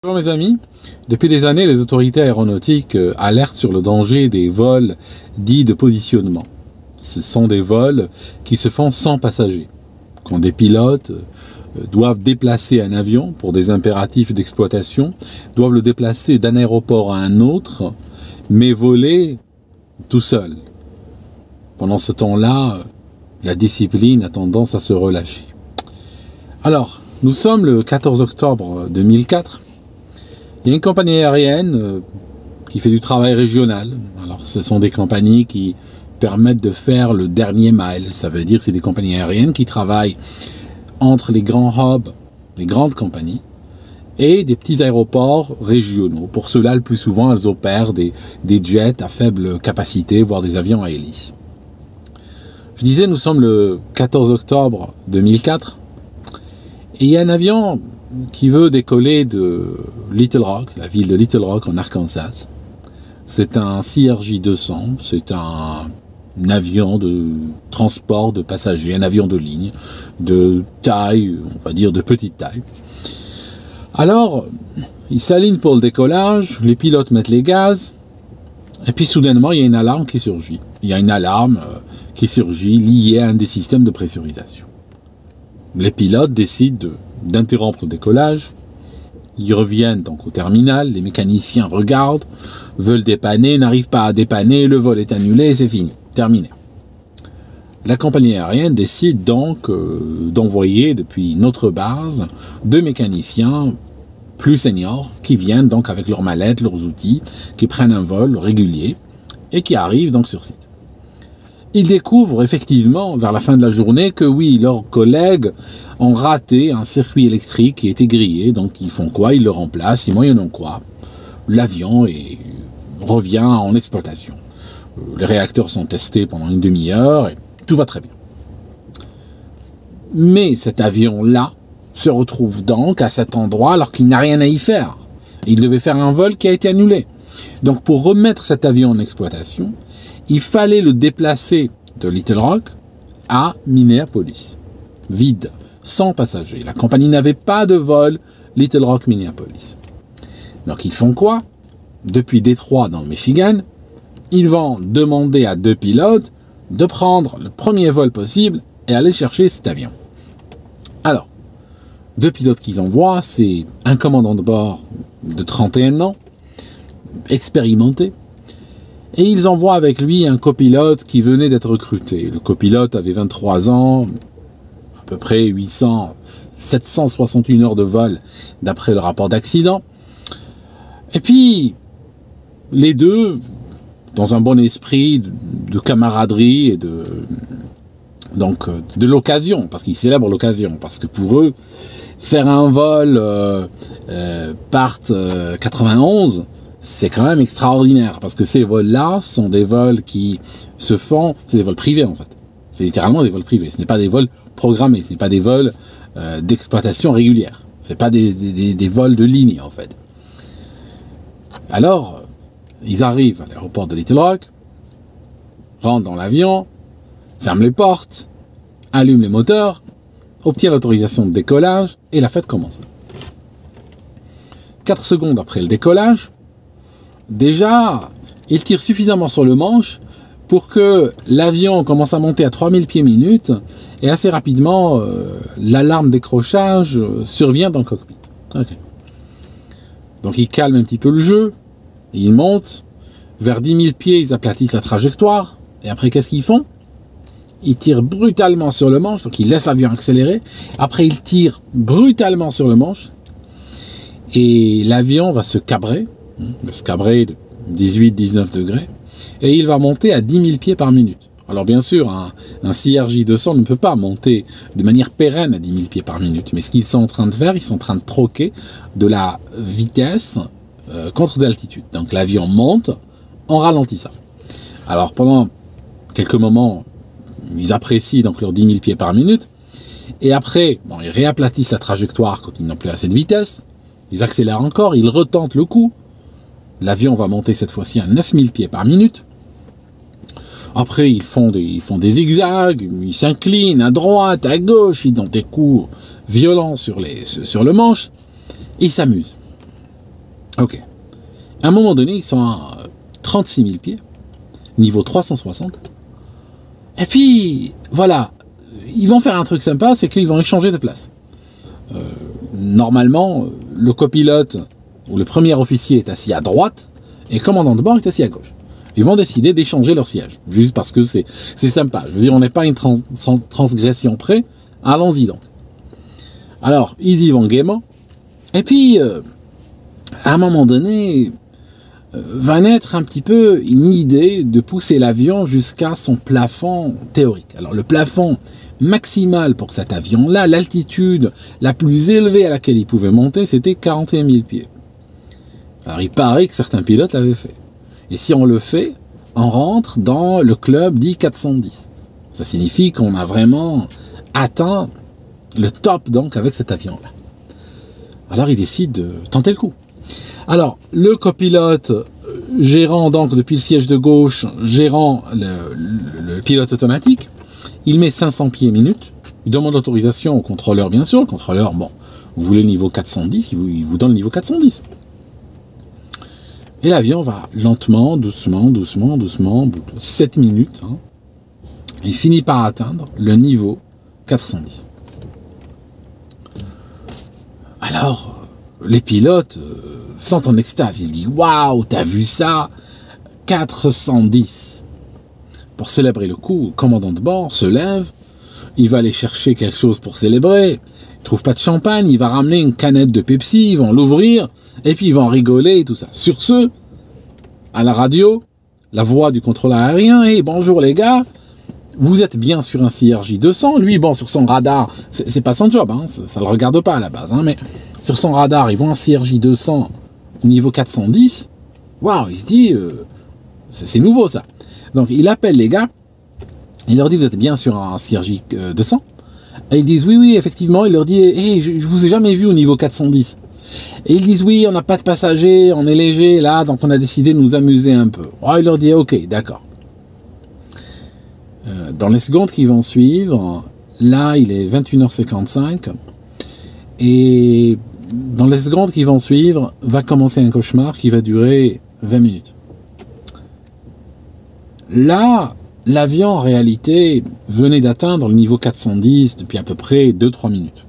Bonjour mes amis, depuis des années les autorités aéronautiques alertent sur le danger des vols dits de positionnement. Ce sont des vols qui se font sans passagers, quand des pilotes doivent déplacer un avion pour des impératifs d'exploitation, doivent le déplacer d'un aéroport à un autre, mais voler tout seul. Pendant ce temps-là, la discipline a tendance à se relâcher. Alors, nous sommes le 14 octobre 2004. Il y a une compagnie aérienne qui fait du travail régional. Alors, ce sont des compagnies qui permettent de faire le dernier mile. Ça veut dire que c'est des compagnies aériennes qui travaillent entre les grands hubs, les grandes compagnies, et des petits aéroports régionaux. Pour cela, le plus souvent, elles opèrent des jets à faible capacité, voire des avions à hélice. Je disais, nous sommes le 14 octobre 2004. Et il y a un avion qui veut décoller de Little Rock, la ville de Little Rock en Arkansas. C'est un CRJ-200, c'est un avion de transport de passagers, un avion de ligne, de taille, on va dire de petite taille. Alors, il s'aligne pour le décollage, les pilotes mettent les gaz, et puis soudainement, il y a une alarme qui surgit. Il y a une alarme qui surgit liée à un des systèmes de pressurisation. Les pilotes décident d'interrompre le décollage. Ils reviennent donc au terminal. Les mécaniciens regardent, veulent dépanner, n'arrivent pas à dépanner. Le vol est annulé et c'est fini, terminé. La compagnie aérienne décide donc d'envoyer depuis notre base 2 mécaniciens plus seniors qui viennent donc avec leurs mallettes, leurs outils, qui prennent un vol régulier et qui arrivent donc sur site. Ils découvrent effectivement, vers la fin de la journée, que oui, leurs collègues ont raté un circuit électrique qui était grillé. Donc ils font quoi? Ils le remplacent, et moyennant quoi, l'avion revient en exploitation. Les réacteurs sont testés pendant une demi-heure et tout va très bien. Mais cet avion-là se retrouve donc à cet endroit alors qu'il n'a rien à y faire. Il devait faire un vol qui a été annulé. Donc pour remettre cet avion en exploitation, il fallait le déplacer de Little Rock à Minneapolis, vide, sans passagers. La compagnie n'avait pas de vol Little Rock-Minneapolis. Donc ils font quoi? Depuis Détroit dans le Michigan, ils vont demander à 2 pilotes de prendre le premier vol possible et aller chercher cet avion. Alors, 2 pilotes qu'ils envoient, c'est un commandant de bord de 31 ans, expérimenté, et ils envoient avec lui un copilote qui venait d'être recruté. Le copilote avait 23 ans, à peu près 761 heures de vol d'après le rapport d'accident. Et puis, les deux, dans un bon esprit de camaraderie et de l'occasion, parce qu'ils célèbrent l'occasion, parce que pour eux, faire un vol part 91, c'est quand même extraordinaire, parce que ces vols-là sont des vols qui se font, c'est des vols privés en fait. C'est littéralement des vols privés, ce n'est pas des vols programmés, ce n'est pas des vols d'exploitation régulière. Ce n'est pas des vols de ligne en fait. Alors, ils arrivent à l'aéroport de Little Rock, rentrent dans l'avion, ferment les portes, allument les moteurs, obtiennent l'autorisation de décollage et la fête commence. 4 secondes après le décollage, déjà, ils tirent suffisamment sur le manche pour que l'avion commence à monter à 3000 pieds minute et assez rapidement, l'alarme décrochage survient dans le cockpit. Okay. Donc ils calment un petit peu le jeu, ils montent, vers 10 000 pieds, ils aplatissent la trajectoire, et après qu'est-ce qu'ils font? Ils tirent brutalement sur le manche, donc ils laissent l'avion accélérer, après ils tirent brutalement sur le manche, et l'avion va se cabrer de 18-19 degrés, et il va monter à 10 000 pieds par minute. Alors bien sûr, un CRJ-200 ne peut pas monter de manière pérenne à 10 000 pieds par minute, mais ce qu'ils sont en train de faire, ils sont en train de troquer de la vitesse contre de l'altitude. Donc l'avion monte en ralentissant. Alors pendant quelques moments, ils apprécient donc leurs 10 000 pieds par minute, et après, ils réaplatissent la trajectoire quand ils n'ont plus assez de vitesse, ils accélèrent encore, ils retentent le coup, l'avion va monter cette fois-ci à 9000 pieds par minute. Après, ils font des zigzags, ils s'inclinent à droite, à gauche, ils donnent des coups violents sur le manche, et ils s'amusent. Ok. À un moment donné, ils sont à 36 000 pieds, niveau 360. Et puis, voilà, ils vont faire un truc sympa, c'est qu'ils vont échanger de place. Normalement, le copilote ou le premier officier est assis à droite et le commandant de bord est assis à gauche. Ils vont décider d'échanger leur siège, juste parce que c'est sympa. Je veux dire, on n'est pas une transgression près, allons-y donc. Alors, ils y vont gaiement, et puis, à un moment donné, va naître un petit peu une idée de pousser l'avion jusqu'à son plafond théorique. Alors, le plafond maximal pour cet avion-là, l'altitude la plus élevée à laquelle il pouvait monter, c'était 41 000 pieds. Alors, il paraît que certains pilotes l'avaient fait. Et si on le fait, on rentre dans le club dit 410. Ça signifie qu'on a vraiment atteint le top donc avec cet avion-là. Alors il décide de tenter le coup. Alors le copilote gérant donc depuis le siège de gauche, gérant le pilote automatique, il met 500 pieds minute. Il demande l'autorisation au contrôleur bien sûr. Le contrôleur, bon, vous voulez le niveau 410, il vous donne le niveau 410. Et l'avion va lentement, doucement, doucement, doucement, 7 minutes, hein, il finit par atteindre le niveau 410. Alors, les pilotes sont en extase. Ils disent « Waouh, t'as vu ça? 410 !» Pour célébrer le coup, le commandant de bord se lève, il va aller chercher quelque chose pour célébrer. Il trouve pas de champagne, il va ramener une canette de Pepsi, ils vont l'ouvrir, et puis ils vont rigoler et tout ça. Sur ce, à la radio, la voix du contrôleur aérien, « Hey, bonjour les gars, vous êtes bien sur un CRJ 200. » Lui, bon, sur son radar, c'est pas son job, hein, ça le regarde pas à la base, hein, mais sur son radar, ils voient un CRJ 200 au niveau 410. Waouh, il se dit, c'est nouveau ça. Donc, il appelle les gars, il leur dit, vous êtes bien sur un CRJ 200. Et ils disent, oui, oui, effectivement. Il leur dit, hey, je vous ai jamais vu au niveau 410. Et ils disent, oui, on n'a pas de passagers, on est léger là, donc on a décidé de nous amuser un peu. Oh, il leur dit, ok, d'accord. Dans les secondes qui vont suivre, là, il est 21h55. Et dans les secondes qui vont suivre, va commencer un cauchemar qui va durer 20 minutes. Là, l'avion, en réalité, venait d'atteindre le niveau 410 depuis à peu près 2-3 minutes.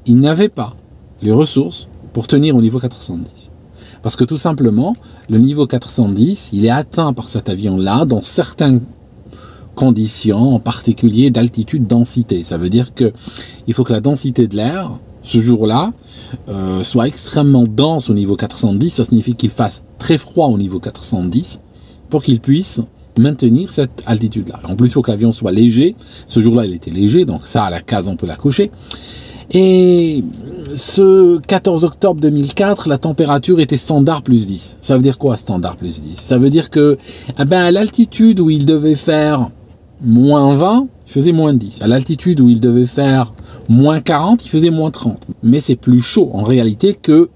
Il n'avait pas les ressources pour tenir au niveau 410. Parce que tout simplement, le niveau 410, il est atteint par cet avion-là dans certaines conditions, en particulier d'altitude densité. Ça veut dire que il faut que la densité de l'air, ce jour-là, soit extrêmement dense au niveau 410. Ça signifie qu'il fasse très froid au niveau 410 pour qu'il puisse maintenir cette altitude-là. En plus, il faut que l'avion soit léger. Ce jour-là, il était léger, donc ça, à la case, on peut la cocher. Et ce 14 octobre 2004, la température était standard plus 10. Ça veut dire quoi, standard plus 10? Ça veut dire que, eh ben, à l'altitude où il devait faire moins 20, il faisait moins 10. À l'altitude où il devait faire moins 40, il faisait moins 30. Mais c'est plus chaud, en réalité, que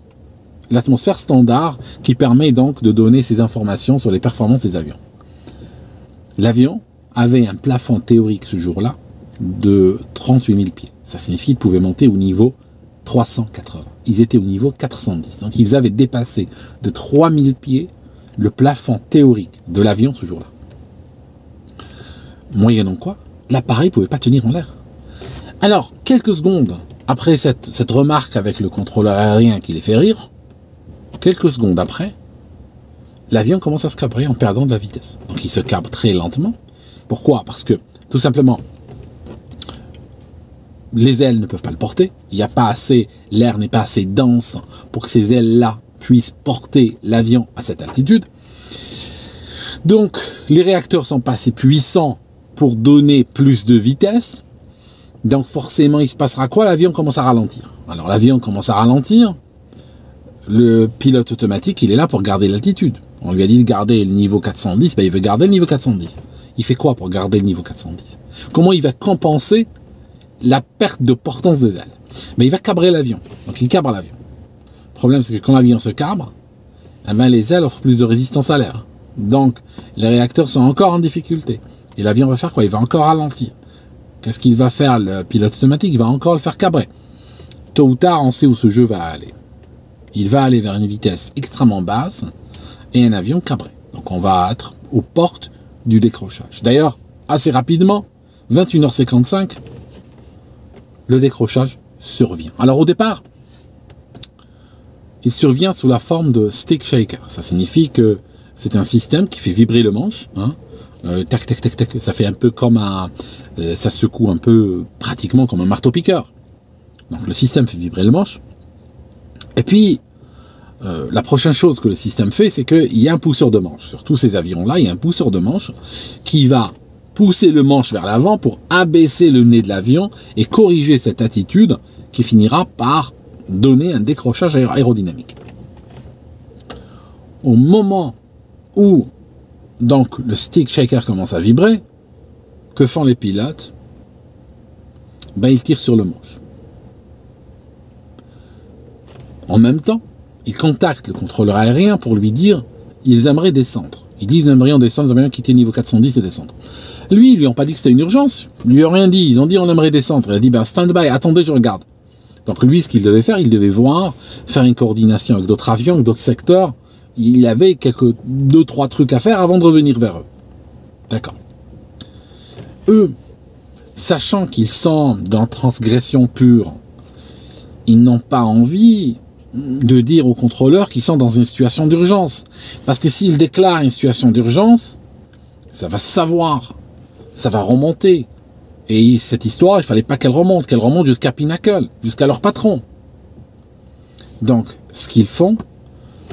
l'atmosphère standard qui permet donc de donner ces informations sur les performances des avions. L'avion avait un plafond théorique ce jour-là de 38 000 pieds. Ça signifie qu'ils pouvaient monter au niveau 380. Ils étaient au niveau 410. Donc ils avaient dépassé de 3000 pieds le plafond théorique de l'avion ce jour-là. Moyennant quoi, l'appareil ne pouvait pas tenir en l'air. Alors, quelques secondes après cette remarque avec le contrôleur aérien qui les fait rire, quelques secondes après, l'avion commence à se cabrer en perdant de la vitesse. Donc il se cabre très lentement. Pourquoi? Parce que, tout simplement, les ailes ne peuvent pas le porter. Il n'y a pas assez, l'air n'est pas assez dense pour que ces ailes-là puissent porter l'avion à cette altitude. Donc, les réacteurs sont pas assez puissants pour donner plus de vitesse. Donc, forcément, il se passera quoi? L'avion commence à ralentir. Alors, l'avion commence à ralentir. Le pilote automatique, il est là pour garder l'altitude. On lui a dit de garder le niveau 410, ben, il veut garder le niveau 410. Il fait quoi pour garder le niveau 410? Comment il va compenser la perte de portance des ailes? Mais il va cabrer l'avion. Donc il cabre l'avion. Le problème, c'est que quand l'avion se cabre, eh ben, les ailes offrent plus de résistance à l'air. Donc les réacteurs sont encore en difficulté. Et l'avion va faire quoi? Il va encore ralentir. Qu'est-ce qu'il va faire, le pilote automatique? Il va encore le faire cabrer. Tôt ou tard, on sait où ce jeu va aller. il va aller vers une vitesse extrêmement basse et un avion cabré. Donc on va être aux portes du décrochage. D'ailleurs, assez rapidement, 21h55, le décrochage survient. Alors au départ, il survient sous la forme de stick shaker. Ça signifie que c'est un système qui fait vibrer le manche. Hein. Tac, tac, tac, tac. Ça fait un peu comme un... ça secoue un peu pratiquement comme un marteau-piqueur. Donc le système fait vibrer le manche. Et puis, la prochaine chose que le système fait, c'est qu'il y a un pousseur de manche. Sur tous ces avions-là, il y a un pousseur de manche qui va pousser le manche vers l'avant pour abaisser le nez de l'avion et corriger cette attitude qui finira par donner un décrochage aérodynamique. Au moment où donc le stick shaker commence à vibrer, que font les pilotes? Ben, ils tirent sur le manche. En même temps, ils contactent le contrôleur aérien pour lui dire ils aimeraient descendre. Ils disent nous aimerions descendre, nous aimerions quitter niveau 410 et descendre. Lui, ils lui ont pas dit que c'était une urgence. Ils lui ont rien dit. Ils ont dit on aimerait descendre. Il a dit ben stand-by, attendez, je regarde. Donc lui, ce qu'il devait faire, il devait voir, faire une coordination avec d'autres avions, avec d'autres secteurs. Il avait quelques 2-3 trucs à faire avant de revenir vers eux. D'accord. Eux, sachant qu'ils sont dans transgression pure, ils n'ont pas envie de dire aux contrôleurs qu'ils sont dans une situation d'urgence. Parce que s'ils déclarent une situation d'urgence, ça va savoir, ça va remonter. Et cette histoire, il fallait pas qu'elle remonte jusqu'à Pinnacle, jusqu'à leur patron. Donc, ce qu'ils font,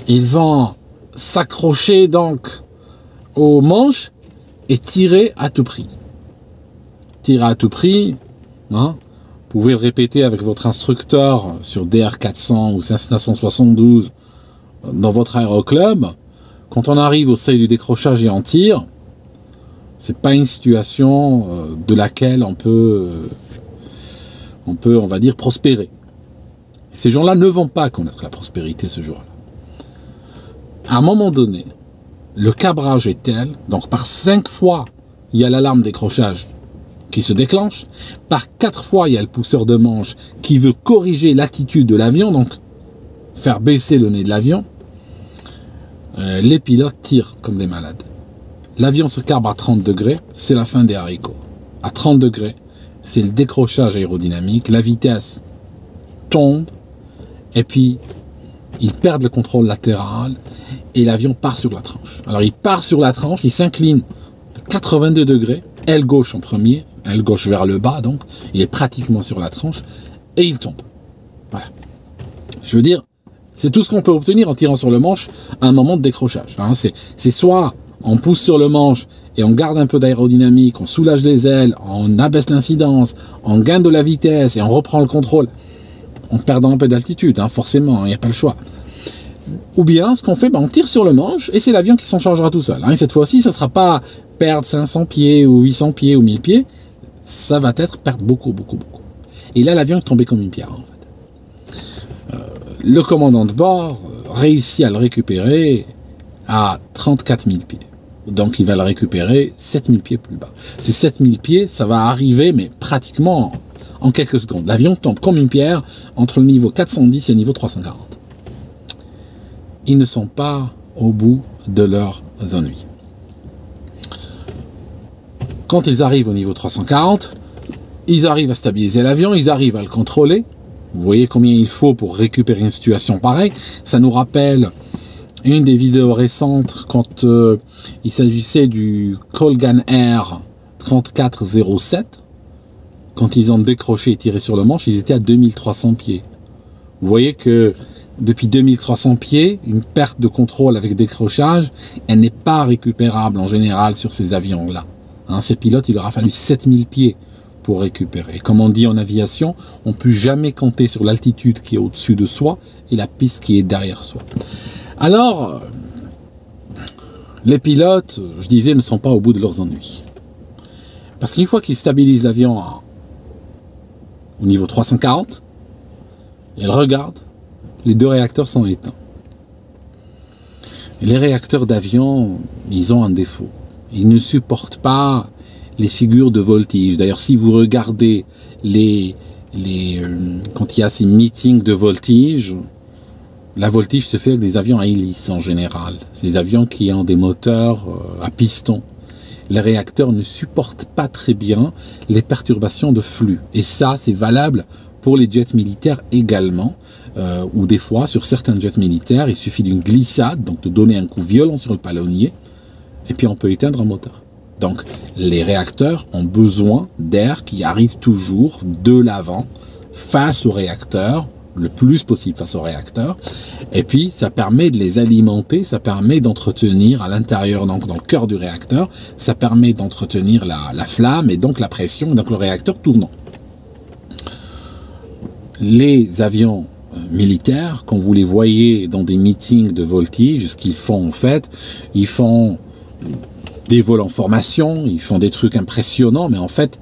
ils vont s'accrocher donc aux manches et tirer à tout prix. Tirer à tout prix, hein, vous pouvez le répéter avec votre instructeur sur DR400 ou 572 dans votre aéroclub. Quand on arrive au seuil du décrochage et on tire, c'est pas une situation de laquelle on peut, on va dire, prospérer. Ces gens-là ne vont pas connaître la prospérité ce jour-là. À un moment donné, le cabrage est tel, donc par 5 fois, il y a l'alarme décrochage qui se déclenche, par 4 fois, il y a le pousseur de manche qui veut corriger l'attitude de l'avion, donc faire baisser le nez de l'avion. Les pilotes tirent comme des malades. L'avion se cabre à 30 degrés, c'est la fin des haricots. À 30 degrés, c'est le décrochage aérodynamique, la vitesse tombe, et puis ils perdent le contrôle latéral, et l'avion part sur la tranche. Alors il part sur la tranche, il s'incline de 82 degrés, aile gauche en premier, aile gauche vers le bas, donc il est pratiquement sur la tranche, et il tombe. Voilà. Je veux dire, c'est tout ce qu'on peut obtenir en tirant sur le manche à un moment de décrochage. Hein. C'est soit on pousse sur le manche et on garde un peu d'aérodynamique, on soulage les ailes, on abaisse l'incidence, on gagne de la vitesse et on reprend le contrôle en perdant un peu d'altitude, hein, forcément, il n'y a pas le choix. Ou bien, ce qu'on fait, on tire sur le manche et c'est l'avion qui s'en chargera tout seul. Hein. Et cette fois-ci, ça ne sera pas perdre 500 pieds ou 800 pieds ou 1000 pieds, ça va être perdre beaucoup, beaucoup, beaucoup. Et là, l'avion est tombé comme une pierre, en fait. Le commandant de bord réussit à le récupérer à 34 000 pieds. Donc, il va le récupérer 7 000 pieds plus bas. Ces 7 000 pieds, ça va arriver, mais pratiquement en quelques secondes. L'avion tombe comme une pierre entre le niveau 410 et le niveau 340. Ils ne sont pas au bout de leurs ennuis. Quand ils arrivent au niveau 340, ils arrivent à stabiliser l'avion, ils arrivent à le contrôler. Vous voyez combien il faut pour récupérer une situation pareille. Ça nous rappelle une des vidéos récentes quand il s'agissait du Colgan Air 3407. Quand ils ont décroché et tiré sur le manche, ils étaient à 2300 pieds. Vous voyez que depuis 2300 pieds, une perte de contrôle avec décrochage, elle n'est pas récupérable en général sur ces avions-là. Hein, ces pilotes, il leur a fallu 7000 pieds pour récupérer. Comme on dit en aviation, on ne peut jamais compter sur l'altitude qui est au-dessus de soi et la piste qui est derrière soi. Alors, les pilotes, je disais, ne sont pas au bout de leurs ennuis. Parce qu'une fois qu'ils stabilisent l'avion au niveau 340, ils regardent, les 2 réacteurs sont éteints. Et les réacteurs d'avion, ils ont un défaut. Ils ne supportent pas les figures de voltige. D'ailleurs, si vous regardez quand il y a ces meetings de voltige, la voltige se fait avec des avions à hélice en général. C'est des avions qui ont des moteurs à piston. Les réacteurs ne supportent pas très bien les perturbations de flux. Et ça, c'est valable pour les jets militaires également, où des fois, sur certains jets militaires, il suffit d'une glissade, donc de donner un coup violent sur le palonnier, et puis on peut éteindre un moteur. Donc, les réacteurs ont besoin d'air qui arrive toujours de l'avant, face au réacteur, le plus possible face au réacteur, et puis ça permet de les alimenter, ça permet d'entretenir à l'intérieur, donc dans le cœur du réacteur, ça permet d'entretenir la flamme et donc la pression, et donc le réacteur tournant. Les avions militaires, quand vous les voyez dans des meetings de voltige, ce qu'ils font en fait, ils font des vols en formation, ils font des trucs impressionnants, mais en fait,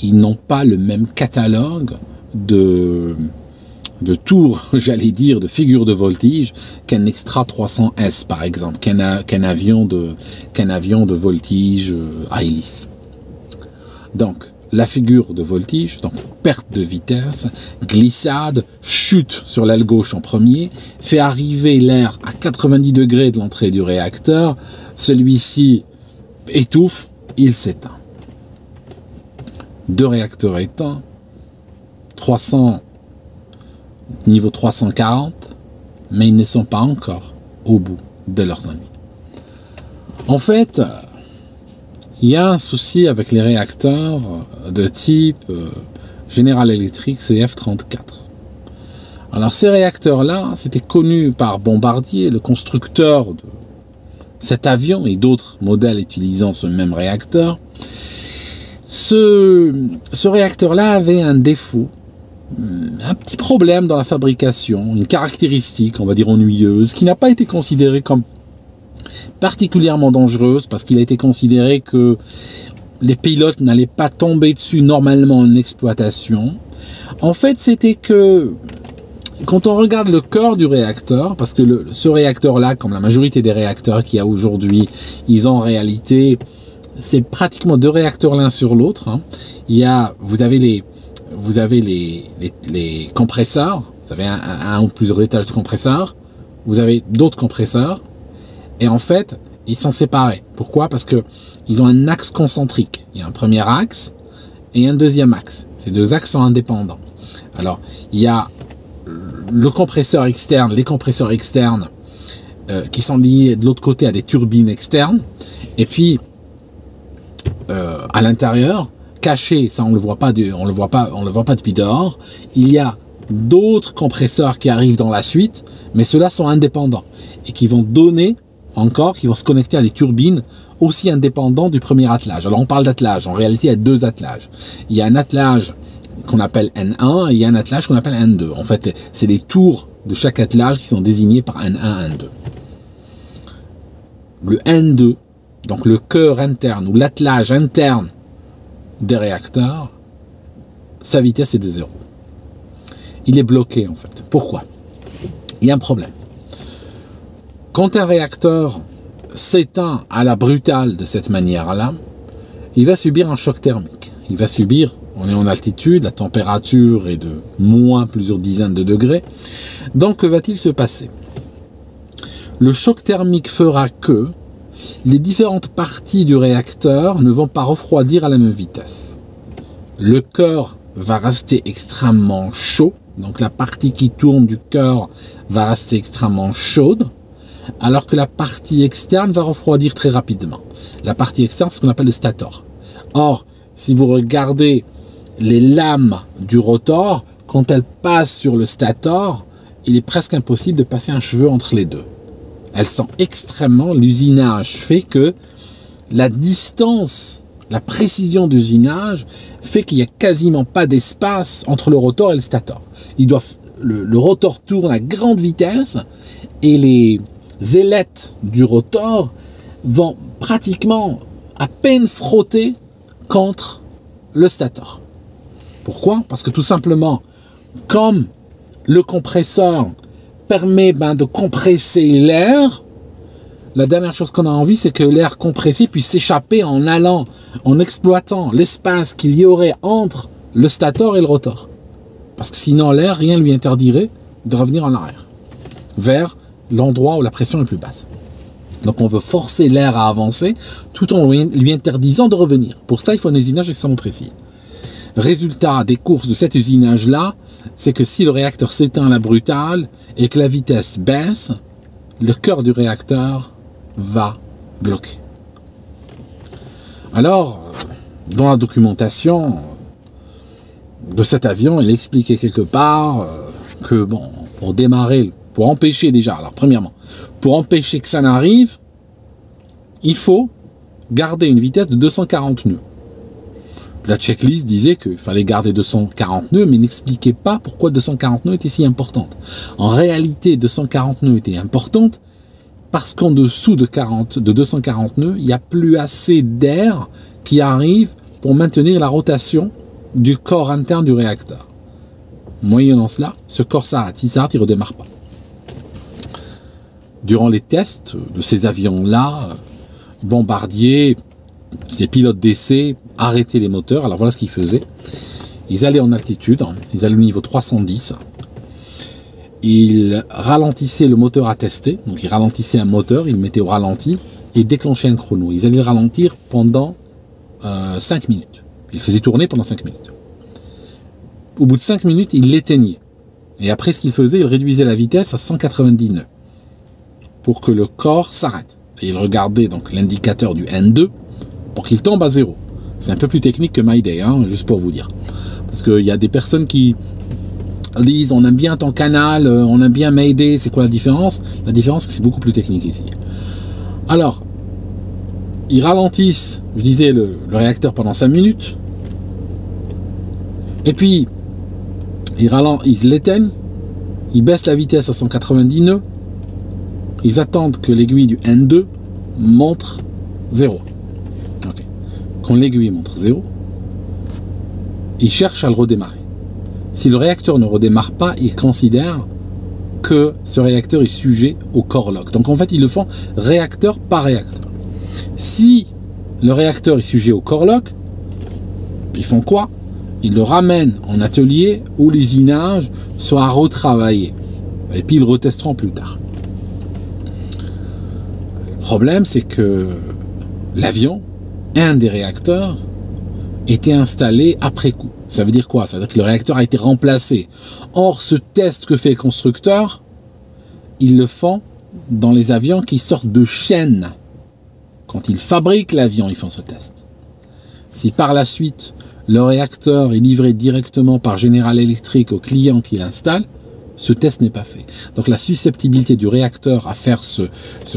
ils n'ont pas le même catalogue de tours, j'allais dire, de figures de voltige qu'un Extra 300S par exemple, qu'un avion de voltige à hélice. Donc, la figure de voltige, donc perte de vitesse, glissade, chute sur l'aile gauche en premier, fait arriver l'air à 90 degrés de l'entrée du réacteur, celui-ci étouffe, il s'éteint. Deux réacteurs éteints, niveau 340, mais ils ne sont pas encore au bout de leurs ennuis. En fait, il y a un souci avec les réacteurs de type General Electric CF34. Alors ces réacteurs-là, c'était connu par Bombardier, le constructeur de cet avion et d'autres modèles utilisant ce même réacteur. Ce réacteur-là avait un défaut, un petit problème dans la fabrication, une caractéristique, on va dire ennuyeuse, qui n'a pas été considérée comme particulièrement dangereuse parce qu'il a été considéré que les pilotes n'allaient pas tomber dessus normalement en exploitation. En fait, c'était que quand on regarde le cœur du réacteur, parce que ce réacteur-là, comme la majorité des réacteurs qu'il y a aujourd'hui, ils ont en réalité, c'est pratiquement deux réacteurs l'un sur l'autre. Hein. Vous avez les compresseurs, vous avez un ou plusieurs étages de compresseurs, vous avez d'autres compresseurs, et en fait, ils sont séparés. Pourquoi? Parce que ils ont un axe concentrique. Il y a un premier axe et un deuxième axe. Ces deux axes sont indépendants. Alors, il y a le compresseur externe, les compresseurs externes qui sont liés de l'autre côté à des turbines externes, et puis à l'intérieur, caché, ça on le voit pas depuis dehors, il y a d'autres compresseurs qui arrivent dans la suite, mais ceux-là sont indépendants et qui vont qui vont se connecter à des turbines aussi indépendants du premier attelage. Alors on parle d'attelage, en réalité il y a deux attelages. Il y a un attelage qu'on appelle N1 et il y a un attelage qu'on appelle N2. En fait, c'est les tours de chaque attelage qui sont désignés par N1, N2. Le N2, donc le cœur interne ou l'attelage interne des réacteurs, sa vitesse est de 0. Il est bloqué en fait. Pourquoi? Il y a un problème. Quand un réacteur s'éteint à la brutale de cette manière-là, il va subir un choc thermique. Il va subir, on est en altitude, la température est de moins plusieurs dizaines de degrés. Donc que va-t-il se passer? Le choc thermique fera que les différentes parties du réacteur ne vont pas refroidir à la même vitesse. Le cœur va rester extrêmement chaud, donc la partie qui tourne du cœur va rester extrêmement chaude, alors que la partie externe va refroidir très rapidement. La partie externe, c'est ce qu'on appelle le stator. Or, si vous regardez les lames du rotor, quand elles passent sur le stator, il est presque impossible de passer un cheveu entre les deux. Elles sont extrêmement... L'usinage fait que la distance, la précision d'usinage fait qu'il n'y a quasiment pas d'espace entre le rotor et le stator. Le rotor tourne à grande vitesse et les ailettes du rotor vont pratiquement à peine frotter contre le stator. Pourquoi? Parce que tout simplement, comme le compresseur permet de compresser l'air, la dernière chose qu'on a envie, c'est que l'air compressé puisse s'échapper en exploitant l'espace qu'il y aurait entre le stator et le rotor. Parce que sinon l'air, rien ne lui interdirait de revenir en arrière. vers l'endroit où la pression est plus basse. Donc on veut forcer l'air à avancer tout en lui interdisant de revenir. Pour cela, il faut un usinage extrêmement précis. Résultat des courses de cet usinage-là, c'est que si le réacteur s'éteint à la brutale et que la vitesse baisse, le cœur du réacteur va bloquer. Alors, dans la documentation de cet avion, il expliquait quelque part que, bon, pour démarrer, pour empêcher déjà, alors premièrement, pour empêcher que ça n'arrive, il faut garder une vitesse de 240 nœuds. La checklist disait qu'il fallait garder 240 nœuds, mais n'expliquait pas pourquoi 240 nœuds était si importante. En réalité, 240 nœuds était importante parce qu'en dessous de 240 nœuds, il n'y a plus assez d'air qui arrive pour maintenir la rotation du corps interne du réacteur. Moyennant cela, ce corps s'arrête. S'il s'arrête, il ne redémarre pas. Durant les tests de ces avions-là, Bombardier, ces pilotes d'essai, arrêtaient les moteurs. Alors voilà ce qu'ils faisaient. Ils allaient en altitude, ils allaient au niveau 310. Ils ralentissaient le moteur à tester. Donc ils ralentissaient un moteur, ils le mettaient au ralenti et déclenchaient un chrono. Ils allaient le ralentir pendant 5 minutes. Ils le faisaient tourner pendant 5 minutes. Au bout de 5 minutes, ils l'éteignaient. Et après ce qu'ils faisaient, ils réduisaient la vitesse à 190 nœuds pour que le corps s'arrête. Et ils regardaient donc l'indicateur du N2 pour qu'il tombe à 0. C'est un peu plus technique que Mayday, hein, juste pour vous dire. Parce qu'il y a des personnes qui disent on aime bien ton canal, on aime bien Mayday, c'est quoi la différence? La différence c'est que c'est beaucoup plus technique ici. Alors, ils ralentissent, je disais, le réacteur pendant 5 minutes. Et puis, ils l'éteignent, ils baissent la vitesse à 190 nœuds, ils attendent que l'aiguille du N2 montre 0. Okay. Quand l'aiguille montre 0, ils cherchent à le redémarrer. Si le réacteur ne redémarre pas, ils considèrent que ce réacteur est sujet au core lock. Donc en fait, ils le font réacteur par réacteur. Si le réacteur est sujet au core lock, ils font quoi? Ils le ramènent en atelier où l'usinage soit retravaillé. Et puis ils le retesteront plus tard. Le problème, c'est que l'avion, un des réacteurs, était installé après coup. Ça veut dire quoi? Ça veut dire que le réacteur a été remplacé. Or, ce test que fait le constructeur, ils le font dans les avions qui sortent de chaîne. Quand ils fabriquent l'avion, ils font ce test. Si par la suite, le réacteur est livré directement par General Electric au client qui l'installe, ce test n'est pas fait. Donc la susceptibilité du réacteur à faire ce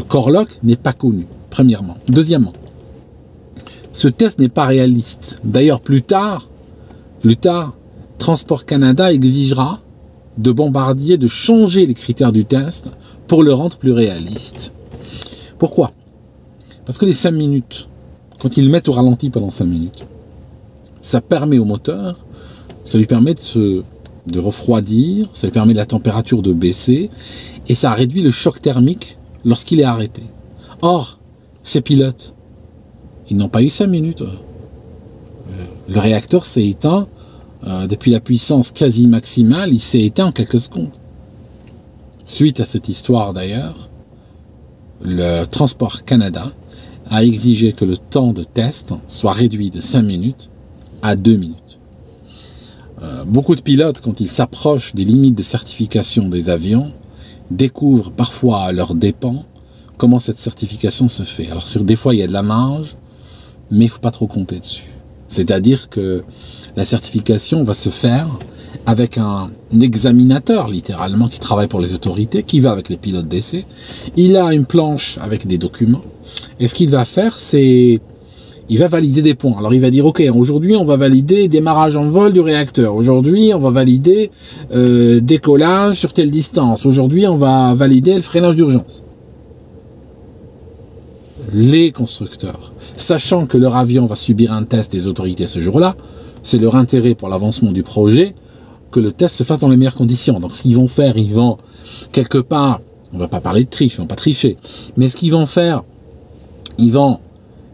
core lock n'est pas connue, premièrement. Deuxièmement, ce test n'est pas réaliste. D'ailleurs, plus tard, Transport Canada exigera de Bombardier de changer les critères du test pour le rendre plus réaliste. Pourquoi? Parce que les 5 minutes, quand ils le mettent au ralenti pendant 5 minutes, ça permet au moteur, ça lui permet de refroidir, ça lui permet de la température de baisser, et ça réduit le choc thermique lorsqu'il est arrêté. Or, ces pilotes, ils n'ont pas eu 5 minutes. Le réacteur s'est éteint depuis la puissance quasi maximale, il s'est éteint en quelques secondes. Suite à cette histoire d'ailleurs, le Transport Canada a exigé que le temps de test soit réduit de 5 minutes à 2 minutes. Beaucoup de pilotes, quand ils s'approchent des limites de certification des avions, découvrent parfois à leurs dépens comment cette certification se fait. Alors des fois il y a de la marge, mais il ne faut pas trop compter dessus. C'est-à-dire que la certification va se faire avec un examinateur, littéralement, qui travaille pour les autorités, qui va avec les pilotes d'essai. Il a une planche avec des documents. Et ce qu'il va faire, c'est... il va valider des points. Alors il va dire, ok, aujourd'hui on va valider démarrage en vol du réacteur. Aujourd'hui on va valider décollage sur telle distance. Aujourd'hui on va valider le freinage d'urgence. Les constructeurs, sachant que leur avion va subir un test des autorités ce jour-là, c'est leur intérêt pour l'avancement du projet que le test se fasse dans les meilleures conditions. Donc ce qu'ils vont faire, ils vont quelque part, on va pas parler de triche, ils vont pas tricher, mais ce qu'ils vont faire, ils vont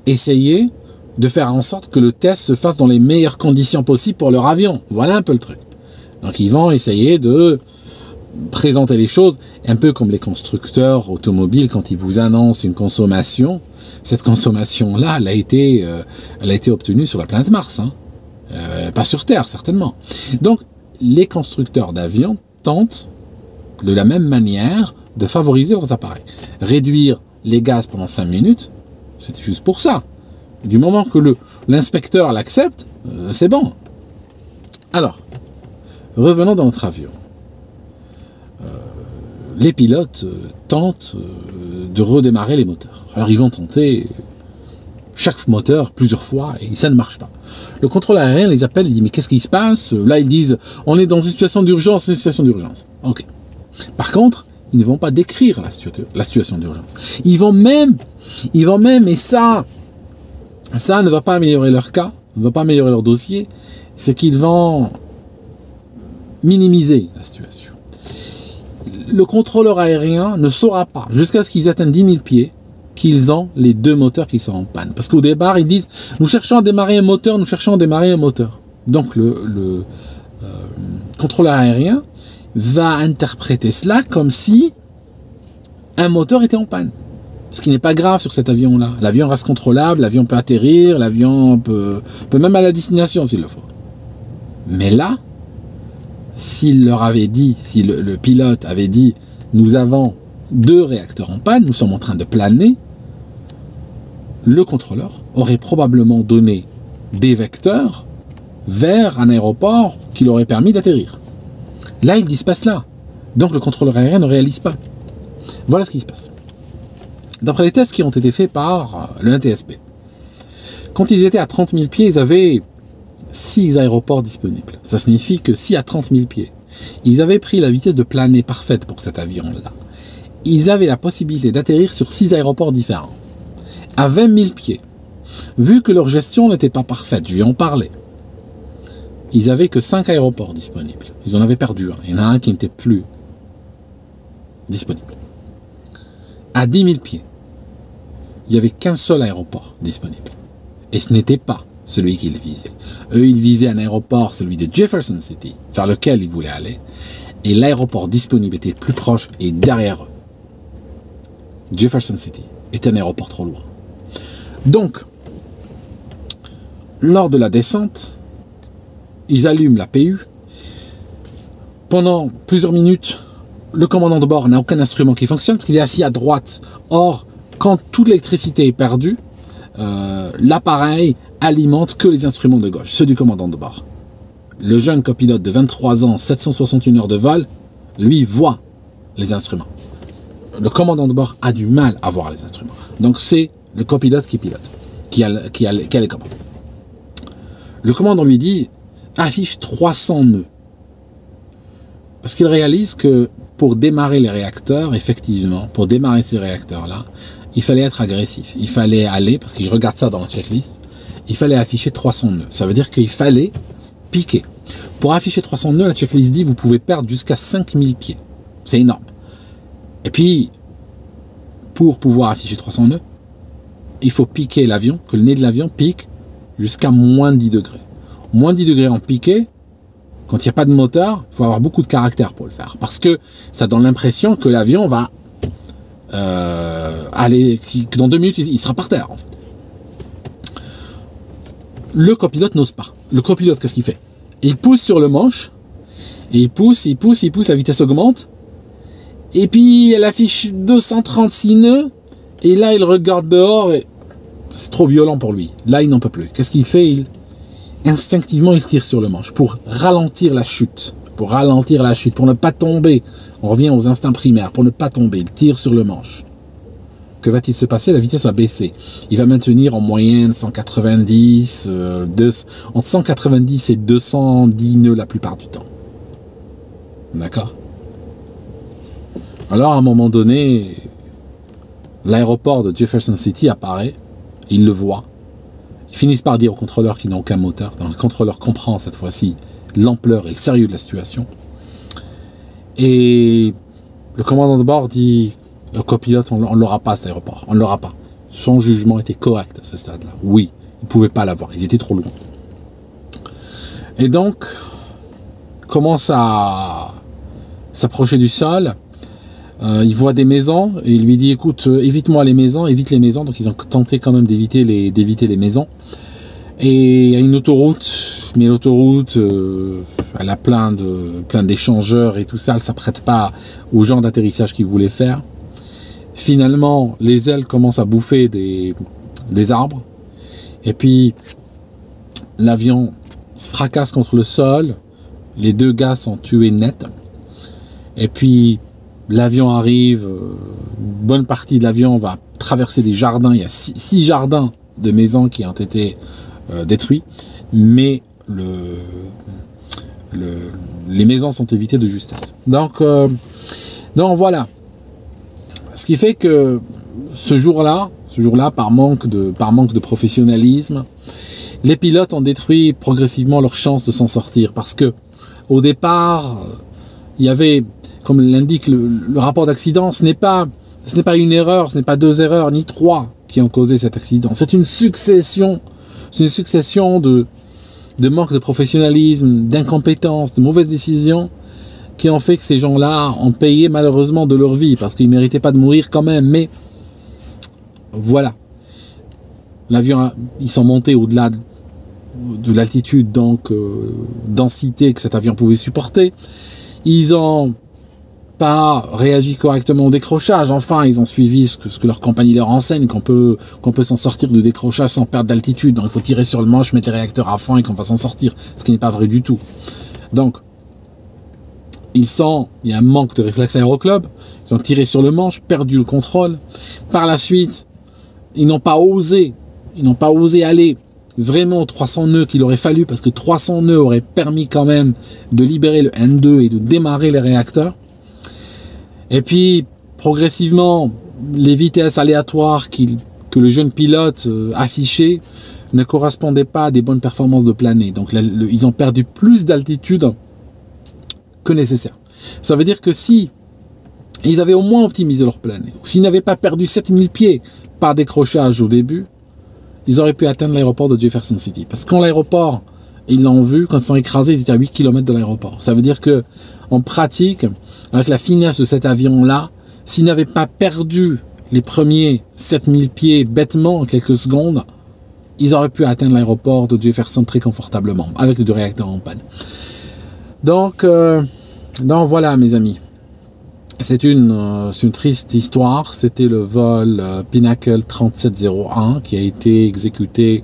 essayer de faire en sorte que le test se fasse dans les meilleures conditions possibles pour leur avion. Voilà un peu le truc. Donc ils vont essayer de présenter les choses un peu comme les constructeurs automobiles quand ils vous annoncent une consommation. Cette consommation-là, elle a été obtenue sur la planète Mars, hein. Pas sur Terre, certainement. Donc, les constructeurs d'avions tentent de la même manière de favoriser leurs appareils. Réduire les gaz pendant 5 minutes, c'était juste pour ça. Du moment que l'inspecteur l'accepte, c'est bon. Alors, revenons dans notre avion. Les pilotes tentent de redémarrer les moteurs. Alors, ils vont tenter chaque moteur plusieurs fois et ça ne marche pas. Le contrôle aérien les appelle, il dit mais qu'est-ce qui se passe? Là, ils disent on est dans une situation d'urgence, une situation d'urgence. Ok. Par contre, ils ne vont pas décrire la situation d'urgence. Ils vont même, et ça ne va pas améliorer leur cas, ne va pas améliorer leur dossier, c'est qu'ils vont minimiser la situation. Le contrôleur aérien ne saura pas, jusqu'à ce qu'ils atteignent 10 000 pieds, qu'ils ont les 2 moteurs qui sont en panne. Parce qu'au départ, ils disent, nous cherchons à démarrer un moteur, Donc le contrôleur aérien va interpréter cela comme si un moteur était en panne. Ce qui n'est pas grave sur cet avion-là. L'avion reste contrôlable, l'avion peut atterrir, l'avion peut même aller à la destination s'il le faut. Mais là, s'il leur avait dit, si le pilote avait dit, nous avons 2 réacteurs en panne, nous sommes en train de planer, le contrôleur aurait probablement donné des vecteurs vers un aéroport qui leur aurait permis d'atterrir. Là, il dit se passe là. Donc le contrôleur aérien ne réalise pas. Voilà ce qui se passe. D'après les tests qui ont été faits par le NTSB, quand ils étaient à 30 000 pieds, ils avaient 6 aéroports disponibles. Ça signifie que si à 30 000 pieds, ils avaient pris la vitesse de planée parfaite pour cet avion-là, ils avaient la possibilité d'atterrir sur 6 aéroports différents. À 20 000 pieds, vu que leur gestion n'était pas parfaite, je lui en parlais, ils n'avaient que 5 aéroports disponibles. Ils en avaient perdu un. Il y en a un qui n'était plus disponible. À 10 000 pieds, il n'y avait qu'un seul aéroport disponible. Et ce n'était pas celui qu'ils visaient. Eux, ils visaient un aéroport, celui de Jefferson City, vers lequel ils voulaient aller. Et l'aéroport disponible était plus proche et derrière eux. Jefferson City était un aéroport trop loin. Donc, lors de la descente, ils allument la PU. Pendant plusieurs minutes, le commandant de bord n'a aucun instrument qui fonctionne parce qu'il est assis à droite. Or, quand toute l'électricité est perdue, l'appareil alimente que les instruments de gauche, ceux du commandant de bord. Le jeune copilote de 23 ans, 761 heures de vol, lui voit les instruments. Le commandant de bord a du mal à voir les instruments. Donc c'est le copilote qui pilote, qui a les commandes. Le commandant lui dit, affiche 300 nœuds. Parce qu'il réalise que pour démarrer les réacteurs, effectivement, pour démarrer ces réacteurs-là, il fallait être agressif. Il fallait aller, parce qu'il regarde ça dans la checklist, il fallait afficher 300 nœuds. Ça veut dire qu'il fallait piquer. Pour afficher 300 nœuds, la checklist dit vous pouvez perdre jusqu'à 5000 pieds. C'est énorme. Et puis, pour pouvoir afficher 300 nœuds, il faut piquer l'avion, que le nez de l'avion pique jusqu'à moins 10 degrés. Moins 10 degrés en piqué, quand il n'y a pas de moteur, il faut avoir beaucoup de caractère pour le faire. Parce que ça donne l'impression que l'avion va aller, que dans 2 minutes, il sera par terre. En fait. Le copilote n'ose pas. Le copilote, qu'est-ce qu'il fait? Il pousse sur le manche, et il pousse, la vitesse augmente, et puis elle affiche 236 nœuds, et là il regarde dehors, et c'est trop violent pour lui. Là il n'en peut plus. Qu'est-ce qu'il fait? Instinctivement il tire sur le manche, pour ralentir la chute, pour ne pas tomber. On revient aux instincts primaires, pour ne pas tomber, il tire sur le manche. Que va-t-il se passer? La vitesse va baisser. Il va maintenir en moyenne 190, entre 190 et 210 nœuds la plupart du temps. D'accord? Alors, à un moment donné, l'aéroport de Jefferson City apparaît, il le voit. Ils finissent par dire au contrôleur qu'ils n'ont aucun moteur. Donc, le contrôleur comprend cette fois-ci l'ampleur et le sérieux de la situation. Et le commandant de bord dit... Le copilote, on ne l'aura pas, cet aéroport. On ne l'aura pas. Son jugement était correct à ce stade-là. Oui, ils ne pouvaient pas l'avoir. Ils étaient trop loin. Et donc, commence à s'approcher du sol. Il voit des maisons et il lui dit écoute, évite-moi les maisons, évite les maisons. Donc ils ont tenté quand même d'éviter les maisons. Et il y a une autoroute, mais l'autoroute, elle a plein d'échangeurs et tout ça, elle s'apprête pas au genre d'atterrissage qu'ils voulaient faire. Finalement, les ailes commencent à bouffer des arbres. Et puis, l'avion se fracasse contre le sol. Les 2 gars sont tués net. Et puis, l'avion arrive. Une bonne partie de l'avion va traverser des jardins. Il y a 6 jardins de maisons qui ont été détruits. Mais les maisons sont évitées de justesse. Donc voilà. Ce qui fait que ce jour-là, par manque de professionnalisme, les pilotes ont détruit progressivement leur chance de s'en sortir. Parce que au départ, il y avait, comme l'indique le rapport d'accident, ce n'est pas une erreur, ce n'est pas 2 erreurs, ni 3 qui ont causé cet accident. C'est une succession de manque de professionnalisme, d'incompétence, de mauvaises décisions qui ont fait que ces gens-là ont payé malheureusement de leur vie parce qu'ils ne méritaient pas de mourir quand même. Mais voilà. L'avion, ils sont montés au-delà de l'altitude, donc densité que cet avion pouvait supporter. Ils ont pas réagi correctement au décrochage. Enfin, ils ont suivi ce que leur compagnie leur enseigne, qu'on peut s'en sortir du décrochage sans perdre d'altitude. Donc il faut tirer sur le manche, mettre les réacteurs à fond et qu'on va s'en sortir. Ce qui n'est pas vrai du tout. Donc, il y a un manque de réflexe aéroclub. Ils ont tiré sur le manche, perdu le contrôle. Par la suite, ils n'ont pas osé aller vraiment aux 300 nœuds qu'il aurait fallu, parce que 300 nœuds auraient permis quand même de libérer le N2 et de démarrer les réacteurs. Et puis, progressivement, les vitesses aléatoires que le jeune pilote affichait ne correspondaient pas à des bonnes performances de planée. Donc, ils ont perdu plus d'altitude que nécessaire. Ça veut dire que si ils avaient au moins optimisé leur planée, ou s'ils n'avaient pas perdu 7000 pieds par décrochage au début, ils auraient pu atteindre l'aéroport de Jefferson City. Parce que quand l'aéroport, ils l'ont vu, quand ils sont écrasés, ils étaient à 8 km de l'aéroport. Ça veut dire que, en pratique, avec la finesse de cet avion-là, s'ils n'avaient pas perdu les premiers 7000 pieds bêtement en quelques secondes, ils auraient pu atteindre l'aéroport de Jefferson très confortablement, avec les 2 réacteurs en panne. Donc voilà, mes amis. C'est une triste histoire. C'était le vol Pinnacle 3701 qui a été exécuté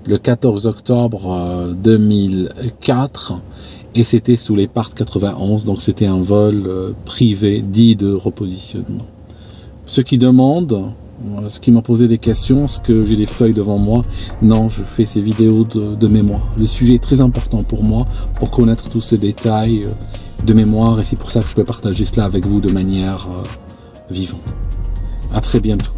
le 14 octobre 2004 et c'était sous les Part 91, donc c'était un vol privé dit de repositionnement. Ceux qui demandent, ceux qui m'ont posé des questions, est-ce que j'ai des feuilles devant moi? Non, je fais ces vidéos de mémoire. Le sujet est très important pour moi, pour connaître tous ces détails de mémoire, et c'est pour ça que je peux partager cela avec vous de manière vivante. À très bientôt.